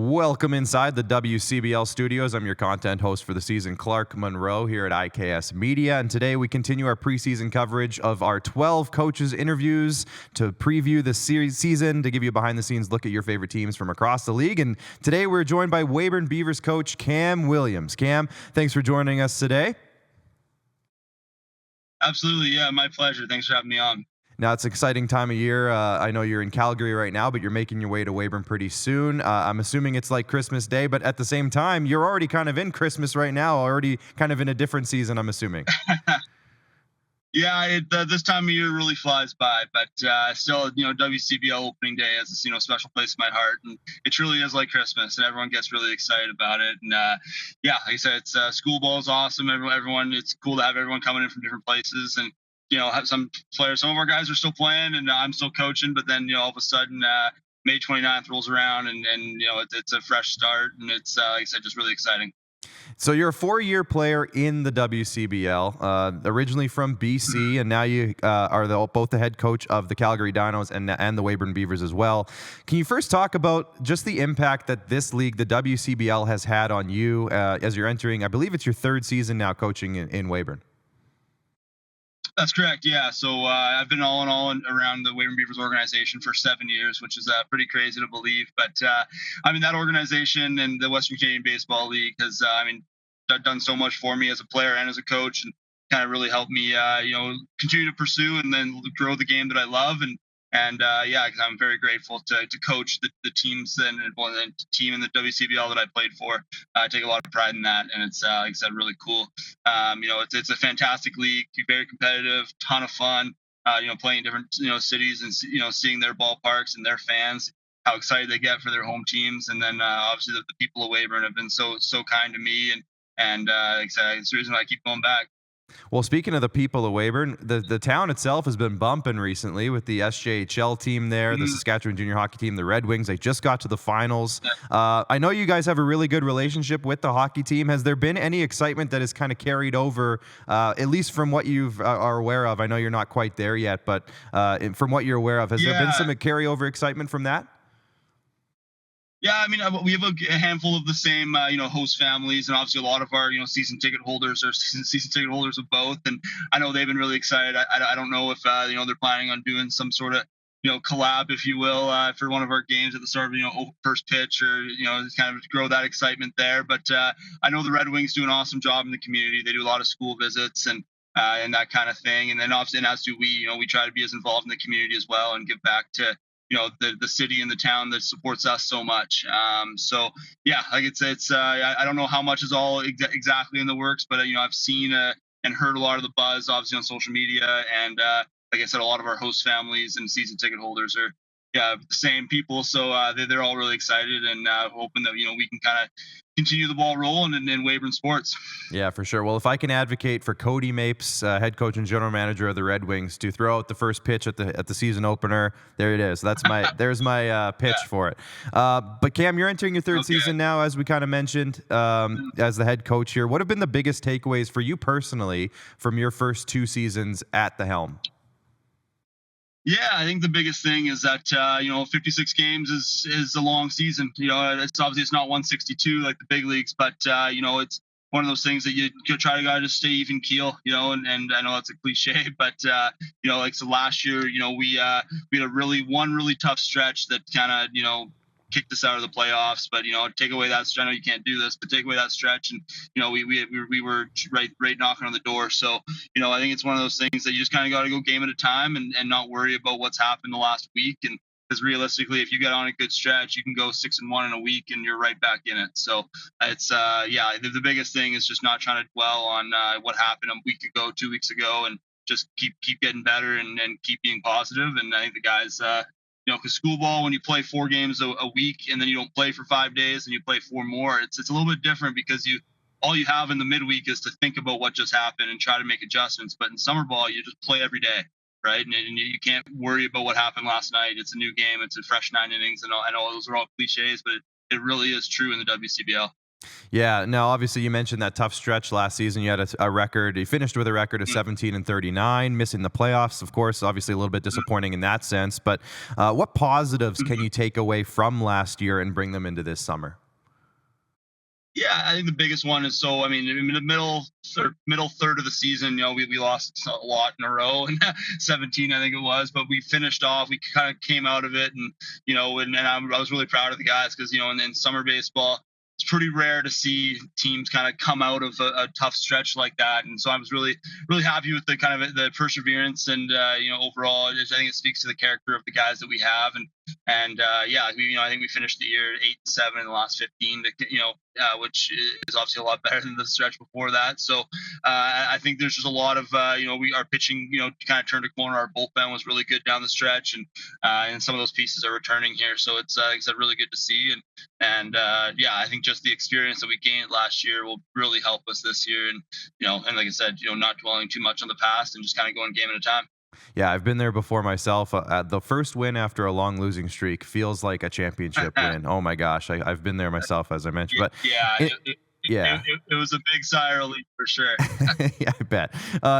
Welcome inside the WCBL studios. I'm your content host for the season, Clark Monroe, here at IKS Media. And today we continue our preseason coverage of our 12 coaches' interviews to preview the season, to give you a behind-the-scenes look at your favorite teams from across the league. And today we're joined by Weyburn Beavers coach Cam Williams. Cam, thanks for joining us today. Absolutely. Yeah, my pleasure. Thanks for having me on. Now, it's an exciting time of year. I know you're in Calgary right now, but you're making your way to Weyburn pretty soon. I'm assuming it's like Christmas Day, but at the same time, you're already kind of in Christmas right now, already kind of in a different season, I'm assuming. Yeah, this time of year really flies by, but still, WCBL opening day has this, special place in my heart, and it truly is like Christmas, and everyone gets really excited about it. And yeah, like I said, it's school ball is awesome. Everyone, it's cool to have everyone coming in from different places, and have some players. Some of our guys are still playing, and I'm still coaching. But then, all of a sudden, May 29th rolls around, and it's a fresh start, and it's like I said, just really exciting. So you're a 4-year player in the WCBL, originally from BC, and now you are both the head coach of the Calgary Dinos and the Weyburn Beavers as well. Can you first talk about just the impact that this league, the WCBL, has had on you as you're entering, I believe it's your third season now coaching in Weyburn? That's correct. Yeah. So I've been all in all around the Weyburn Beavers organization for 7 years, which is pretty crazy to believe. But that organization and the Western Canadian Baseball League has, done so much for me as a player and as a coach, and kind of really helped me, continue to pursue and then grow the game that I love. And yeah, I'm very grateful to coach the teams and the team in the WCBL that I played for. I take a lot of pride in that, and it's like I said, really cool. It's a fantastic league, very competitive, ton of fun. Playing different cities and seeing their ballparks and their fans, how excited they get for their home teams, and then obviously the people of Weyburn have been so kind to me, and like I said, it's the reason why I keep going back. Well, speaking of the people of Weyburn, the town itself has been bumping recently with the SJHL team there, the Saskatchewan Junior Hockey team, the Red Wings. They just got to the finals. I know you guys have a really good relationship with the hockey team. Has there been any excitement that has kind of carried over, at least from what you are aware of? I know you're not quite there yet, but from what you're aware of, has there been some carryover excitement from that? Yeah, we have a handful of the same, host families, and obviously a lot of our, season ticket holders are season ticket holders of both. And I know they've been really excited. I don't know if, they're planning on doing some sort of, collab, if you will, for one of our games at the start of, first pitch, or, kind of grow that excitement there. But I know the Red Wings do an awesome job in the community. They do a lot of school visits and that kind of thing. And then obviously, and as do we, we try to be as involved in the community as well and give back to the city and the town that supports us so much. So yeah, like it's I don't know how much is all exactly in the works, but I've seen and heard a lot of the buzz obviously on social media, and like I said, a lot of our host families and season ticket holders are the same people, so they're all really excited and hoping that we can kind of continue the ball rolling in Weyburn sports. Yeah, for sure. Well, if I can advocate for Cody Mapes, head coach and general manager of the Red Wings, to throw out the first pitch at the season opener, there it is. There's my pitch for it. But Cam, you're entering your third season now, as we kind of mentioned, as the head coach here. What have been the biggest takeaways for you personally from your first 2 seasons at the helm? Yeah, I think the biggest thing is that 56 games is a long season. It's obviously it's not 162 like the big leagues, but it's one of those things that you try to gotta just stay even keel. And I know that's a cliche, but like so last year, we had a really tough stretch that kind of kicked us out of the playoffs. But take away that stretch. I know you can't do this, but take away that stretch, and we were right knocking on the door. So I think it's one of those things that you just kind of got to go game at a time and not worry about what's happened the last week. And because realistically, if you get on a good stretch, you can go 6-1 in a week, and you're right back in it. So it's the biggest thing is just not trying to dwell on what happened a week ago, 2 weeks ago, and just keep getting better and keep being positive. And I think the guys. Because school ball, when you play 4 games a week and then you don't play for 5 days and you play 4 more, it's a little bit different because all you have in the midweek is to think about what just happened and try to make adjustments. But in summer ball, you just play every day, right? And you can't worry about what happened last night. It's a new game. It's a fresh 9 innings, and I know those are all cliches, but it really is true in the WCBL. Yeah. Now, obviously, you mentioned that tough stretch last season. You had a record. You finished with a record of Mm, 17-39, missing the playoffs. Of course, obviously a little bit mm, disappointing in that sense. But what positives can mhm. you take away from last year and bring them into this summer? Yeah, I think the biggest one is, so I mean, in the middle third of the season, we lost a lot in a row, and 17 I think it was, but we finished off. We kind of came out of it, and I was really proud of the guys, because in summer baseball, it's pretty rare to see teams kind of come out of a tough stretch like that, and so I was really happy with the kind of the perseverance, and overall, I think it speaks to the character of the guys that we have, and yeah, I think we finished the year at 8-7 in the last 15, which is obviously a lot better than the stretch before that. So I think there's just a lot of our pitching, kind of turned a corner. Our bullpen was really good down the stretch, and some of those pieces are returning here. So it's like I said, really good to see. And yeah, I think just the experience that we gained last year will really help us this year. And like I said, not dwelling too much on the past and just kind of going game at a time. Yeah, I've been there before myself. The first win after a long losing streak feels like a championship win. Oh my gosh, I've been there myself, as I mentioned. But Yeah, it, yeah, it was a big sigh of relief for sure. yeah, I bet.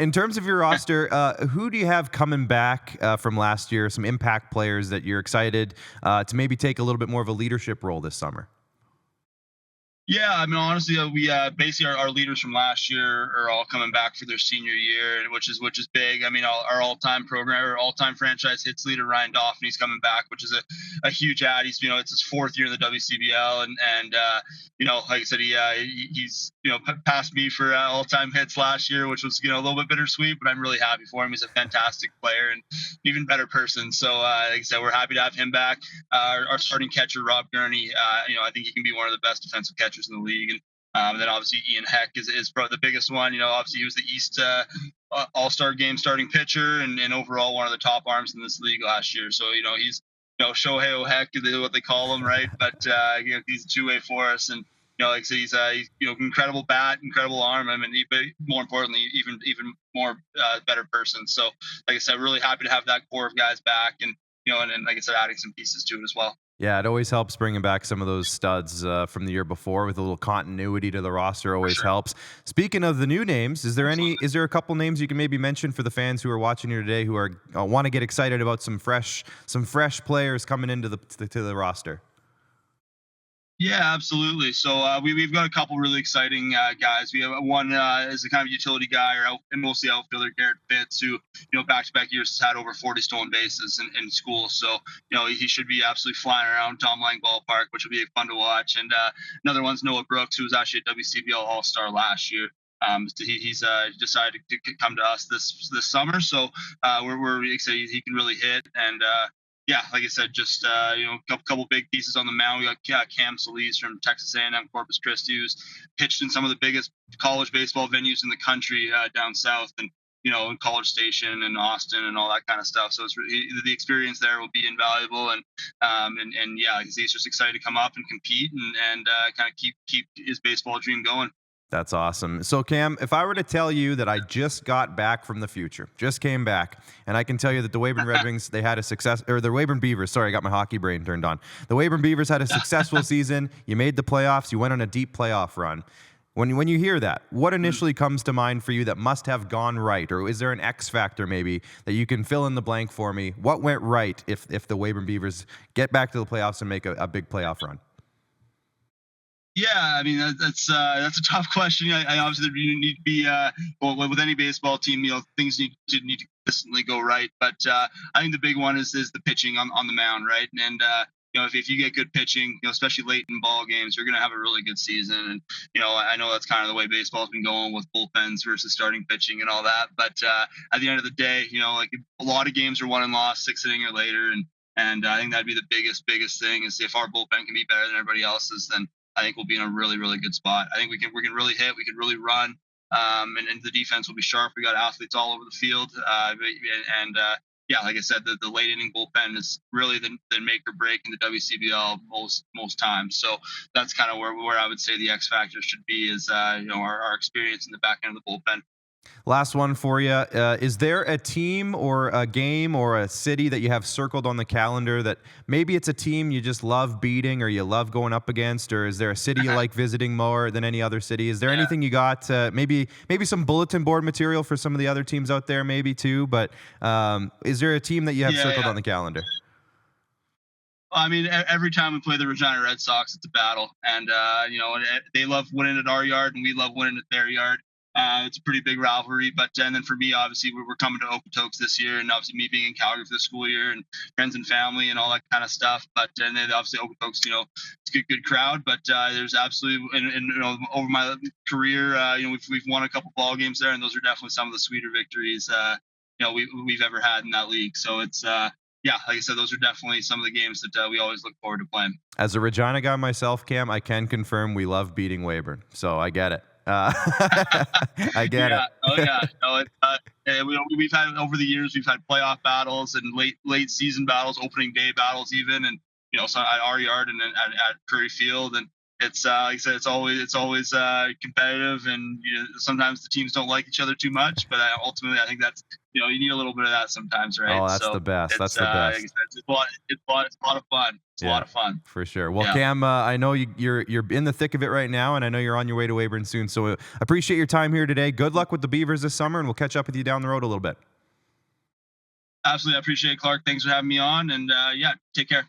In terms of your roster, who do you have coming back from last year? Some impact players that you're excited to maybe take a little bit more of a leadership role this summer? Yeah, I mean, honestly, we basically our leaders from last year are all coming back for their senior year, and which is big. I mean, our all-time program, our all-time franchise hits leader Ryan Doffney's coming back, which is a huge add. He's it's his fourth year in the WCBL, and like I said, he's passed me for all-time hits last year, which was a little bit bittersweet, but I'm really happy for him. He's a fantastic player and even better person. So like I said, we're happy to have him back. Our starting catcher Rob Gurney, I think he can be one of the best defensive catchers in the league. And then obviously Ian Heck is probably the biggest one. Obviously he was the East All-Star game starting pitcher, and overall one of the top arms in this league last year. So he's Shohei O'Heck, what they call him, right? But he's a two-way for us, and like I said, he's incredible bat, incredible arm. I mean, but more importantly, even more better person. So like I said, really happy to have that core of guys back, and like I said, adding some pieces to it as well. Yeah, it always helps bringing back some of those studs from the year before with a little continuity to the roster. For Always sure. helps. Speaking of the new names, is there any? Absolutely. Is there a couple names you can maybe mention for the fans who are watching here today who are want to get excited about some fresh players coming into the roster? Yeah, absolutely. So we've got a couple really exciting guys. We have one is a kind of utility guy, and mostly outfielder, Garrett Fitz, who back to back years has had over 40 stolen bases in school. So he should be absolutely flying around Tom Lang Ballpark, which will be fun to watch. And another one's Noah Brooks, who was actually a WCBL All Star last year. So he's decided to come to us this summer. So we're excited he can really hit, and yeah, like I said, just couple big pieces on the mound. We got Cam Solis from Texas A&M Corpus Christi, who's pitched in some of the biggest college baseball venues in the country down south, and in College Station and Austin and all that kind of stuff. So the experience there will be invaluable, and yeah, he's just excited to come up and compete, and kind of keep his baseball dream going. That's awesome. So, Cam, if I were to tell you that I just got back from the future, just came back, and I can tell you that the Weyburn Red Wings, they had a success, or the Weyburn Beavers, sorry, I got my hockey brain turned on. The Weyburn Beavers had a successful season. You made the playoffs. You went on a deep playoff run. When you hear that, what initially comes to mind for you that must have gone right? Or is there an X factor maybe that you can fill in the blank for me? What went right if the Weyburn Beavers get back to the playoffs and make a big playoff run? Yeah, I mean that's a tough question. I obviously you need to be well, with any baseball team, things need to consistently go right. But I think the big one is the pitching on the mound, right? And if you get good pitching, especially late in ball games, you're going to have a really good season. And I know that's kind of the way baseball's been going with bullpens versus starting pitching and all that. But at the end of the day, like a lot of games are won and lost 6 inning or later, and I think that'd be the biggest thing is if our bullpen can be better than everybody else's, then I think we'll be in a really, really good spot. I think we can really hit, we can really run, and the defense will be sharp. We got athletes all over the field, and yeah, like I said, the late inning bullpen is really the make or break in the WCBL most times. So that's kind of where I would say the X factor should be is our experience in the back end of the bullpen. Last one for you. Is there a team or a game or a city that you have circled on the calendar that maybe it's a team you just love beating or you love going up against, or is there a city you like visiting more than any other city? Is there Yeah. anything you got? Maybe some bulletin board material for some of the other teams out there, maybe too. But is there a team that you have Yeah, circled yeah. on the calendar? I mean, every time we play the Regina Red Sox, it's a battle, and they love winning at our yard, and we love winning at their yard. It's a pretty big rivalry, but and then for me, obviously, we're coming to Okotoks this year, and obviously me being in Calgary for the school year, and friends and family, and all that kind of stuff. But and then obviously Okotoks, it's a good crowd. But there's absolutely, and over my career, we've won a couple ball games there, and those are definitely some of the sweeter victories, we've ever had in that league. So it's yeah, like I said, those are definitely some of the games that we always look forward to playing. As a Regina guy myself, Cam, I can confirm we love beating Weyburn, so I get it. I get Yeah, oh it. yeah, no, we've had over the years we've had playoff battles and late season battles, opening day battles even, and so at our yard and then at Curry Field, and it's like I said, it's always competitive, and sometimes the teams don't like each other too much, but ultimately I think that's you need a little bit of that sometimes, right? Oh, that's So the best. That's it's the like I best. said, it's a lot of fun. It's a Yeah, lot of fun. for sure. Well, Yeah. Cam, I know you're in the thick of it right now, and I know you're on your way to Weyburn soon. So appreciate your time here today. Good luck with the Beavers this summer, and we'll catch up with you down the road a little bit. Absolutely, I appreciate it, Clark. Thanks for having me on, and yeah, take care.